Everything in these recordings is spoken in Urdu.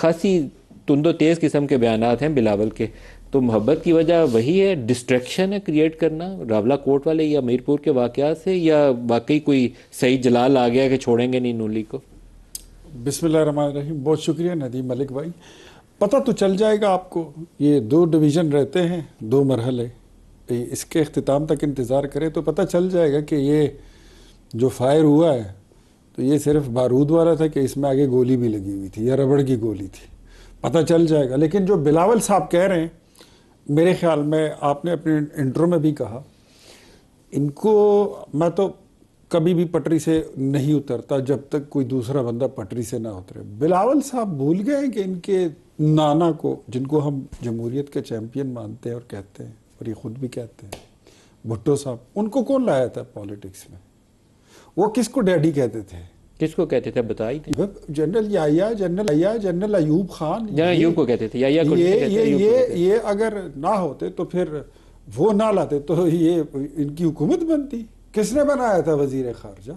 خاصی تند و تیز قسم کے بیانات ہیں بلاول کے، تو محبت کی وجہ وہی ہے، ڈسٹریکشن ہے کریٹ کرنا راولہ کوٹ والے یا میرپور کے واقعات سے، یا واقعی کوئی صحیح جلال آ گیا کہ چھوڑیں گے نہیں نون لیگ کو؟ بسم اللہ الرحمن الرحیم. بہت شکریہ ندیم ملک بھائی. پتہ تو چل جائے گا آپ کو، یہ 2 ڈویژن رہتے ہیں، 2 مرحلے، اس کے اختتام تک انتظار کریں تو پتہ چل جائے گا کہ یہ جو فائر ہوا ہے تو یہ صرف بارود والا تھا کہ اس میں آگے گولی بھی لگی ہوئی تھی یا ربڑ کی گولی تھی، پتہ چل جائے گا. لیکن جو بلاول صاحب کہہ رہے ہیں، میرے خیال میں آپ نے اپنے انٹرو میں بھی کہا، ان کو میں تو کبھی بھی پٹری سے نہیں اترتا جب تک کوئی دوسرا بندہ پٹری سے نہ اترے. بلاول صاحب بھول گئے کہ ان کے نانا کو، جن کو ہم جمہوریت کے چیمپئن مانتے ہیں اور کہتے ہیں اور یہ خود بھی کہتے ہیں، بھٹو صاحب، ان کو کون لایا تھا پالیٹکس میں؟ وہ کس کو ڈیڈی کہتے تھے؟ کس کو کہتے تھے بتائی تھی؟ جنرل یحییٰ، جنرل ایوب خان. جنرل ایوب کو کہتے تھے، یحییٰ کو نہیں کہتے، ایوب کو کہتے تھے. یہ اگر نہ ہوتے تو پھر وہ نہ لاتے تو یہ ان کی حکومت بنتی. کس نے بنایا تھا وزیر خارجہ؟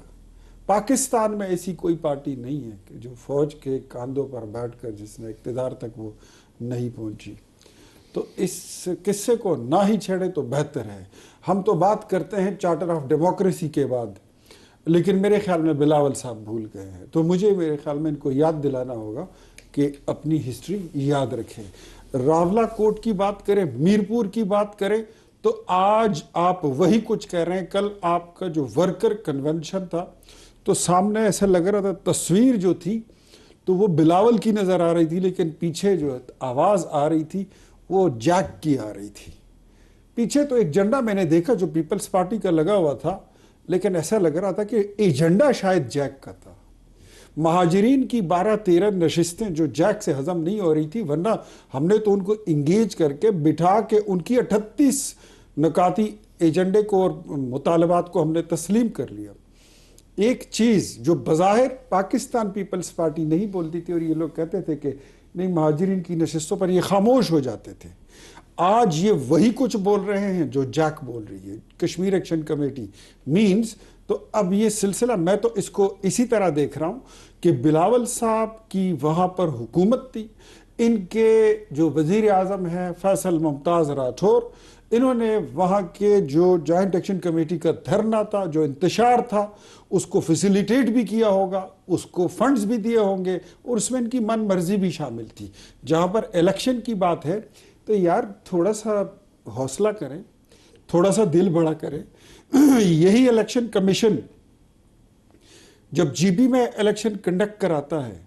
پاکستان میں ایسی کوئی پارٹی نہیں ہے کہ جو فوج کے کاندھوں پر بیٹھ کر جس نے اقتدار تک وہ نہیں پہنچی. تو اس قصے کو نہ ہی چھیڑے تو بہتر ہے. ہم تو بات کرتے ہیں چارٹر آف ڈیموکریسی کے بعد، لیکن میرے خیال میں بلاول صاحب بھول گئے ہیں. تو مجھے میرے خیال میں ان کو یاد دلانا ہوگا کہ اپنی ہسٹری یاد رکھیں. راولہ کوٹ کی بات کریں، میرپور کی بات کریں، تو آج آپ وہی کچھ کہہ رہے ہیں. کل آپ کا جو ورکر کنونشن تھا تو سامنے ایسا لگ رہا تھا، تصویر جو تھی تو وہ بلاول کی نظر آ رہی تھی، لیکن پیچھے جو آواز آ رہی تھی وہ جیک کی آ رہی تھی. پیچھے تو ایک جھنڈا میں نے دیکھا جو پیپلز پارٹی کا لگا ہوا تھا، لیکن ایسا لگ رہا تھا کہ ایجنڈا شاید جیک کا تھا. مہاجرین کی 12-13 نشستیں جو جیک سے ہضم نہیں ہو رہی تھی، ورنہ ہم نے تو ان کو انگیج کر کے بٹھا کے ان کی 38 نکاتی ایجنڈے کو اور مطالبات کو ہم نے تسلیم کر لیا. ایک چیز جو بظاہر پاکستان پیپلز پارٹی نہیں بولتی تھی، اور یہ لوگ کہتے تھے کہ نہیں مہاجرین کی نشستوں پر یہ خاموش ہو جاتے تھے، آج یہ وہی کچھ بول رہے ہیں جو جیک بول رہی ہے، کشمیر ایکشن کمیٹی مینز. تو اب یہ سلسلہ میں تو اس کو اسی طرح دیکھ رہا ہوں کہ بلاول صاحب کی وہاں پر حکومت تھی، ان کے جو وزیر اعظم ہیں فیصل ممتاز راٹھور، انہوں نے وہاں کے جو جوائنٹ ایکشن کمیٹی کا دھرنا تھا، جو انتشار تھا، اس کو فیسیلیٹیٹ بھی کیا ہوگا، اس کو فنڈز بھی دیے ہوں گے، اور اس میں ان کی من مرضی بھی شامل تھی. جہاں پر الیکشن کی بات ہے تو یار تھوڑا سا حوصلہ کریں، تھوڑا سا دل بڑا کریں. یہی الیکشن کمیشن جب جی بی میں الیکشن کنڈکٹ کراتا ہے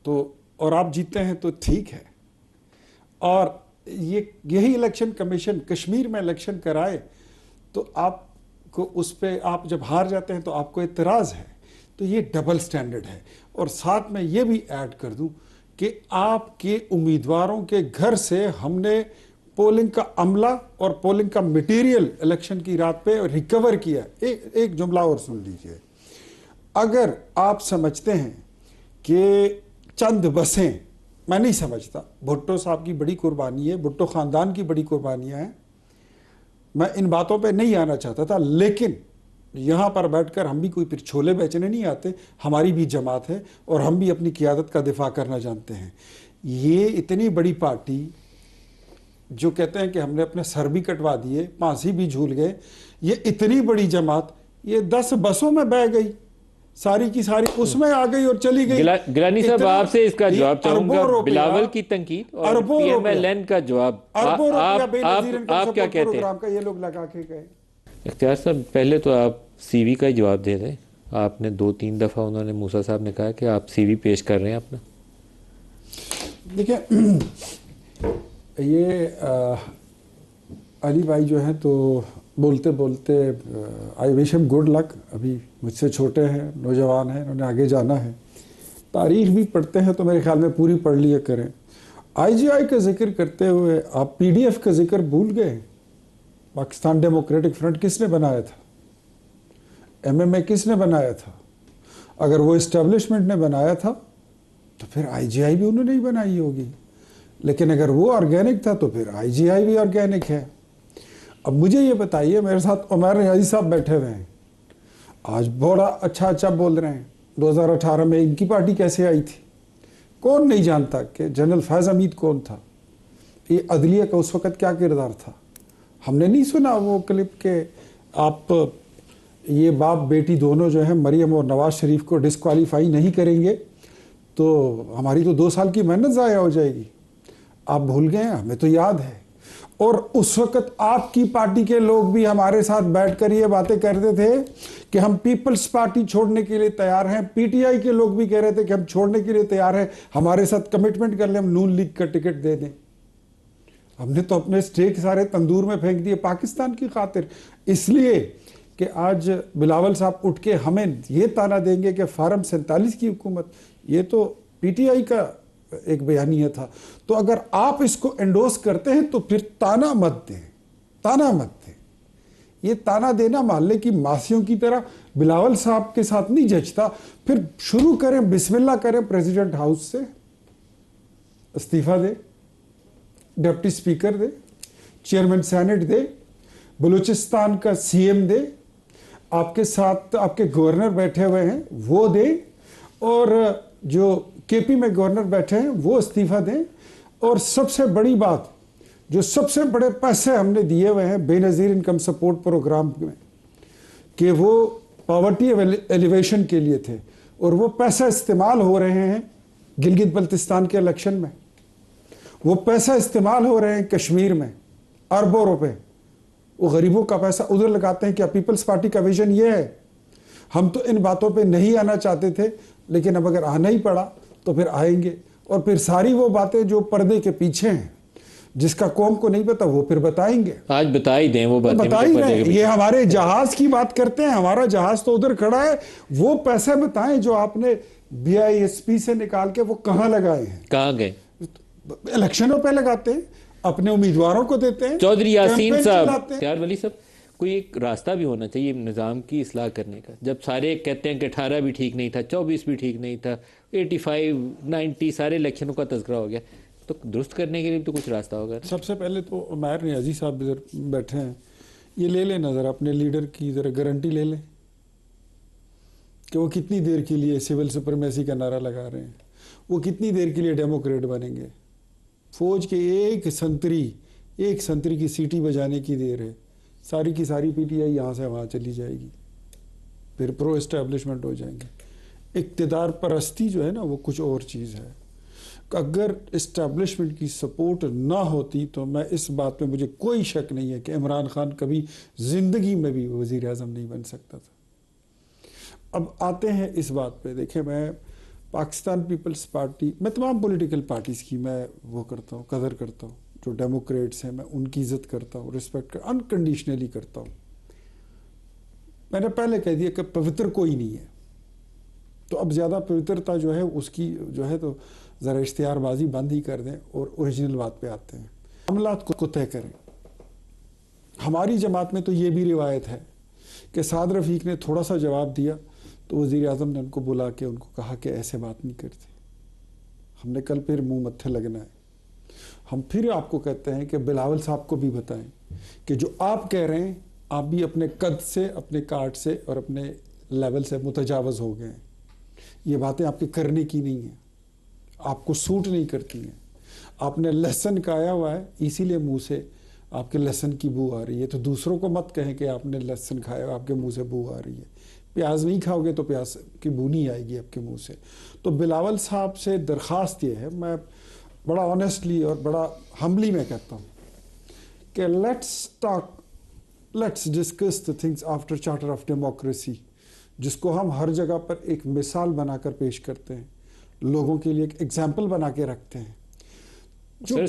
تو اور آپ جیتے ہیں تو ٹھیک ہے، اور یہی الیکشن کمیشن کشمیر میں الیکشن کرائے تو آپ کو اس پہ، آپ جب ہار جاتے ہیں تو آپ کو اعتراض ہے. تو یہ ڈبل سٹینڈرڈ ہے. اور ساتھ میں یہ بھی ایڈ کر دوں کہ آپ کے امیدواروں کے گھر سے ہم نے پولنگ کا عملہ اور پولنگ کا میٹیریل الیکشن کی رات پہ ریکور کیا. ایک جملہ اور سن لیجئے. اگر آپ سمجھتے ہیں کہ چند بسیں، میں نہیں سمجھتا، بھٹو صاحب کی بڑی قربانی ہے، بھٹو خاندان کی بڑی قربانیاں ہیں، میں ان باتوں پہ نہیں آنا چاہتا تھا، لیکن یہاں پر بیٹھ کر ہم بھی کوئی پھر چھولے بیچنے نہیں آتے. ہماری بھی جماعت ہے اور ہم بھی اپنی قیادت کا دفاع کرنا جانتے ہیں. یہ اتنی بڑی پارٹی جو کہتے ہیں کہ ہم نے اپنے سر بھی کٹوا دیے، پھانسی بھی جھول گئے، یہ اتنی بڑی جماعت یہ 10 بسوں میں بہ گئی، ساری کی ساری اس میں آ گئی اور چلی گئی. گیلانی صاحب آپ سے اس کا جواب چاہوں گا، بلاول کی تنقید اور پی ایم ایل این کا جواب، آپ کیا کہتے ہیں؟ یہ لوگ لگا کے گئے. اختیار صاحب پہلے تو آپ سی وی کا ہی جواب دے دیں. آپ نے 2-3 دفعہ انہوں نے، موسیٰ صاحب نے کہا کہ آپ سی وی پیش کر رہے ہیں اپنا. دیکھیں یہ علی بھائی جو ہیں تو بولتے بولتے آئی وش ہم گڈ لک. ابھی مجھ سے چھوٹے ہیں، نوجوان ہیں، انہوں نے آگے جانا ہے. تاریخ بھی پڑھتے ہیں تو میرے خیال میں پوری پڑھ لیا کریں. آئی جی آئی کا ذکر کرتے ہوئے آپ پی ڈی ایف کا ذکر بھول گئے. پاکستان ڈیموکریٹک فرنٹ کس نے بنایا تھا؟ ایم ایم اے کس نے بنایا تھا؟ اگر وہ اسٹیبلشمنٹ نے بنایا تھا تو پھر آئی جی آئی بھی انہوں نے ہی بنائی ہوگی. لیکن اگر وہ آرگینک تھا تو پھر آئی جی آئی بھی آرگینک ہے. اب مجھے یہ بتائیے، میرے ساتھ عمر نیازی صاحب بیٹھے ہوئے ہیں، آج بڑا اچھا بول رہے ہیں 2018 میں ان کی پارٹی کیسے آئی تھی، کون نہیں جانتا کہ جنرل فیض حمید کون تھا، یہ عدلیہ کا اس وقت کیا کردار تھا؟ ہم نے نہیں سنا وہ کلپ کہ آپ یہ باپ بیٹی دونوں جو ہیں مریم اور نواز شریف کو ڈسکوالیفائی نہیں کریں گے تو ہماری تو 2 سال کی محنت ضائع ہو جائے گی. آپ بھول گئے ہیں؟ ہمیں تو یاد ہے. اور اس وقت آپ کی پارٹی کے لوگ بھی ہمارے ساتھ بیٹھ کر یہ باتیں کرتے تھے کہ ہم پیپلز پارٹی چھوڑنے کے لیے تیار ہیں. پی ٹی آئی کے لوگ بھی کہہ رہے تھے کہ ہم چھوڑنے کے لیے تیار ہیں, ہمارے ساتھ کمٹمنٹ کر لیں, ہم نون لیگ کا ٹکٹ دے دیں. ہم نے تو اپنے سٹیک سارے تندور میں پھینک دیے پاکستان کی خاطر. اس لیے کہ آج بلاول صاحب اٹھ کے ہمیں یہ تانا دیں گے کہ فارم 47 کی حکومت, یہ تو پی ٹی آئی کا ایک بیانیہ تھا. تو اگر آپ اس کو انڈوس کرتے ہیں تو پھر تانا مت دیں, تانا مت دیں. یہ تانا دینا محلے کی ماسیوں کی طرح بلاول صاحب کے ساتھ نہیں جچتا. پھر شروع کریں, بسم اللہ کریں, پریزیڈنٹ ہاؤس سے استعفیٰ دے, ڈپٹی سپیکر دے, چیئرمین سینٹ دے, بلوچستان کا سی ایم دے, آپ کے ساتھ آپ کے گورنر بیٹھے ہوئے ہیں وہ دیں, اور جو کے پی میں گورنر بیٹھے ہیں وہ استعفیٰ دیں. اور سب سے بڑی بات, جو سب سے بڑے پیسے ہم نے دیے ہوئے ہیں بے نظیر انکم سپورٹ پروگرام میں, کہ وہ پاورٹی ایلیویشن کے لیے تھے, اور وہ پیسہ استعمال ہو رہے ہیں گلگت بلتستان کے الیکشن میں, وہ پیسہ استعمال ہو رہے ہیں کشمیر میں, اربوں روپے. وہ غریبوں کا پیسہ ادھر لگاتے ہیں. کیا پیپلز پارٹی کا ویژن یہ ہے؟ ہم تو ان باتوں پہ نہیں آنا چاہتے تھے, لیکن اب اگر آنا ہی پڑا تو پھر آئیں گے. اور پھر ساری وہ باتیں جو پردے کے پیچھے ہیں, جس کا قوم کو نہیں پتا, وہ پھر بتائیں گے. آج بتا ہی دیں وہ باتیں, بتا ہی رہے. یہ ہمارے جہاز کی بات کرتے ہیں, ہمارا جہاز تو ادھر کھڑا ہے. وہ پیسے بتائیں جو آپ نے بی آئی ایس پی سے نکال کے وہ کہاں لگائے ہیں؟ کہاں گئے؟ الیکشنوں پہ لگاتے ہیں, اپنے امیدواروں کو دیتے ہیں. چودھری یاسین صاحب, اختیار ولی صاحب, کوئی ایک راستہ بھی ہونا چاہیے نظام کی اصلاح کرنے کا. جب سارے کہتے ہیں کہ 18 بھی ٹھیک نہیں تھا, 24 بھی ٹھیک نہیں تھا, 85 90 سارے الیکشنوں کا تذکرہ ہو گیا, تو درست کرنے کے لیے تو کچھ راستہ ہوگا. سب سے پہلے تو عمیر نیازی صاحب ادھر بیٹھے ہیں, یہ لے لیں نظر اپنے لیڈر کی ذرا گارنٹی لے لیں کہ وہ کتنی دیر کے لیے سول سپرمیسی کا نعرہ لگا رہے ہیں, وہ کتنی دیر کے لیے ڈیموکریٹ بنیں گے. فوج کے ایک سنتری کی سیٹی بجانے کی دیر ہے, ساری کی ساری پی ٹی آئی یہاں سے وہاں چلی جائے گی, پھر پرو اسٹیبلشمنٹ ہو جائیں گے. اقتدار پرستی جو ہے نا وہ کچھ اور چیز ہے. اگر اسٹیبلشمنٹ کی سپورٹ نہ ہوتی تو میں اس بات میں مجھے کوئی شک نہیں ہے کہ عمران خان کبھی زندگی میں بھی وزیر اعظم نہیں بن سکتا تھا. اب آتے ہیں اس بات پہ. دیکھیں, میں پاکستان پیپلز پارٹی, میں تمام پولیٹیکل پارٹیز کی میں وہ کرتا ہوں, قدر کرتا ہوں. جو ڈیموکریٹس ہیں میں ان کی عزت کرتا ہوں, رسپیکٹ انکنڈیشنلی کرتا ہوں. میں نے پہلے کہہ دیا کہ پوتر کوئی نہیں ہے, تو اب زیادہ پوترتا جو ہے اس کی جو ہے تو ذرا اشتہار بازی بند ہی کر دیں اور اوریجنل بات پہ آتے ہیں. معاملات کو طے کریں. ہماری جماعت میں تو یہ بھی روایت ہے کہ سعد رفیق نے تھوڑا سا جواب دیا تو وزیر اعظم نے ان کو بلا کے ان کو کہا کہ ایسے بات نہیں کرتے. ہم نے کل پھر منہ متھے لگنا ہے. ہم پھر آپ کو کہتے ہیں کہ بلاول صاحب کو بھی بتائیں کہ جو آپ کہہ رہے ہیں, آپ بھی اپنے قد سے, اپنے کارڈ سے اور اپنے لیول سے متجاوز ہو گئے ہیں. یہ باتیں آپ کے کرنے کی نہیں ہیں, آپ کو سوٹ نہیں کرتی ہیں. آپ نے لہسن کھایا ہوا ہے, اسی لیے منہ سے آپ کے لہسن کی بو آ رہی ہے. تو دوسروں کو مت کہیں کہ آپ نے لہسن کھایا ہوا, آپ کے منہ سے بو آ رہی ہے. پیاز نہیں کھاؤ گے تو پیاز کی بو نہیں آئے گی آپ کے منہ سے. تو بلاول صاحب سے درخواست یہ ہے, میں بڑا آنیسٹلی اور بڑا ہمبلی میں کہتا ہوں کہ let's discuss the things after charter of democracy, جس کو ہم ہر جگہ پر ایک مثال بنا کر پیش کرتے ہیں, لوگوں کے لیے ایک ایگزامپل بنا کے رکھتے ہیں. سر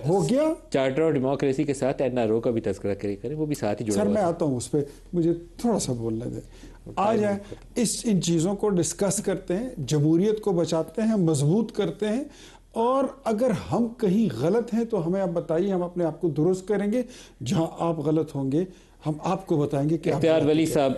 ہو گیا چارٹر اور ڈیموکریسی کے ساتھ این آر او کا بھی تذکرہ کریں, وہ بھی ساتھ ہی جڑا ہوا ہے. سر میں آتا ہوں اس پہ, مجھے تھوڑا سا بولنے دیں. آ جائیں, ان چیزوں کو ڈسکس کرتے ہیں, جمہوریت کو بچاتے ہیں, مضبوط کرتے ہیں. اور اگر ہم کہیں غلط ہیں تو ہمیں آپ بتائیے, ہم اپنے آپ کو درست کریں گے. جہاں آپ غلط ہوں گے ہم آپ کو بتائیں گے کہ اختیار ولی صاحب